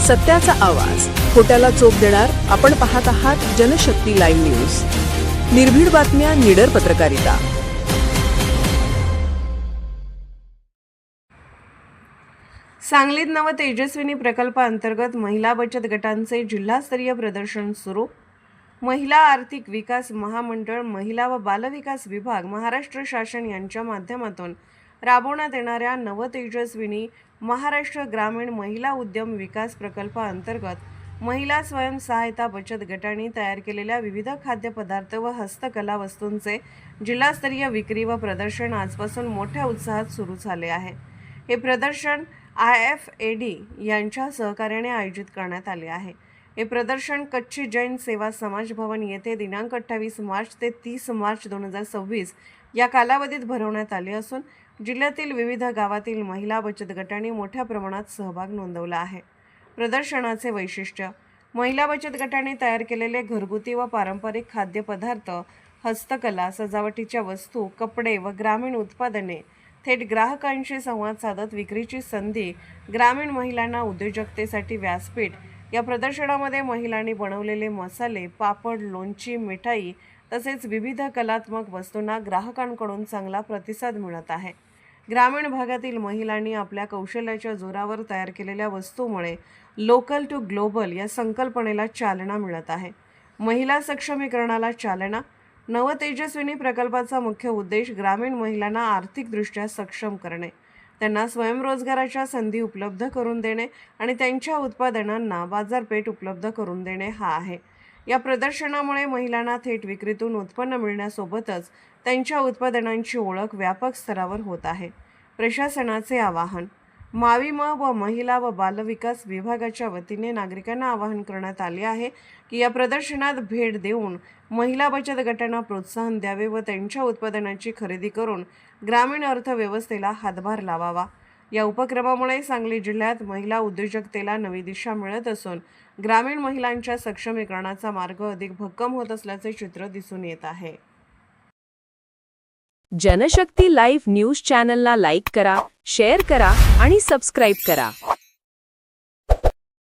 सत्याचा आवाज, खोट्याला चोप देणार. आपण पाहत आहात जनशक्ती लाईव्ह न्यूज. निर्भीड बातम्या, निडर पत्रकारिता. सांगलीत नव तेजस्विनी प्रकल्पाअंतर्गत महिला बचत गटांचे जिल्हास्तरीय प्रदर्शन सुरू. महिला आर्थिक विकास महामंडळ, महिला व बालविकास विभाग, महाराष्ट्र शासन यांच्या माध्यमातून राबवण्यात येणाऱ्या नव तेजस्विनी महाराष्ट्र ग्रामीण महिला उद्यम विकास प्रकल्पाअंतर्गत महिला स्वयंसहायता बचत गटांनी तयार केलेल्या विविध खाद्यपदार्थ व हस्तकला वस्तूंचे जिल्हास्तरीय विक्री व प्रदर्शन आजपासून मोठ्या उत्साहात सुरू झाले आहे. हे प्रदर्शन IFAD यांच्या सहकार्याने आयोजित करण्यात आले आहे. हे प्रदर्शन कच्ची जैन सेवा समाज भवन येथे दिनांक 28 मार्च ते 30 मार्च 2026 या कालावधीत भरवण्यात आले असून जिल्ह्यातील विविध गावातील महिला बचत गटांनी मोठ्या प्रमाणात सहभाग नोंदवला आहे. प्रदर्शनाचे वैशिष्ट्य: महिला बचत गटांनी तयार केलेले घरगुती व पारंपरिक खाद्यपदार्थ, हस्तकला, सजावटीच्या वस्तू, कपडे व ग्रामीण उत्पादने थेट ग्राहकांशी संवाद साधत विक्रीची संधी, ग्रामीण महिलांना उद्योजकतेसाठी व्यासपीठ. या प्रदर्शनामध्ये महिलांनी बनवलेले मसाले, पापड, लोणची, मिठाई तसेच विविध कलात्मक वस्तूंना ग्राहकांकडून चांगला प्रतिसाद मिळत आहे. ग्रामीण भागातील महिलांनी आपल्या कौशल्याच्या जोरावर तयार केलेल्या वस्तूमुळे लोकल टू ग्लोबल या संकल्पनेला चालना मिळत आहे. महिला सक्षमीकरणाला चालना. नव तेजस्विनी प्रकल्पाचा मुख्य उद्देश ग्रामीण महिलांना आर्थिकदृष्ट्या सक्षम करणे, त्यांना स्वयंरोजगाराच्या संधी उपलब्ध करून देणे आणि त्यांच्या उत्पादनांना बाजारपेठ उपलब्ध करून देणे हा आहे. या प्रदर्शनामुळे महिलांना थेट विक्रीतून उत्पन्न मिळण्यासोबतच त्यांच्या उत्पादनांची ओळख व्यापक स्तरावर होत आहे. प्रशासनाचे आवाहन: माविम व महिला व बालविकास विभागाच्या वतीने नागरिकांना आवाहन करण्यात आले आहे की या प्रदर्शनात भेट देऊन महिला बचत गटांना प्रोत्साहन द्यावे व त्यांच्या उत्पादनांची खरेदी करून ग्रामीण अर्थव्यवस्थेला हातभार लावावा. या उपक्रमामुळे सांगली जिल्ह्यात महिला उद्योजकतेला नवी दिशा मिळत असून ग्रामीण महिलांच्या सक्षमीकरणाचा मार्ग अधिक भक्कम होत असल्याचे चित्र दिसून येत आहे. जनशक्ती लाईव्ह न्यूज चॅनलला लाईक करा, शेअर करा आणि सबस्क्राईब करा.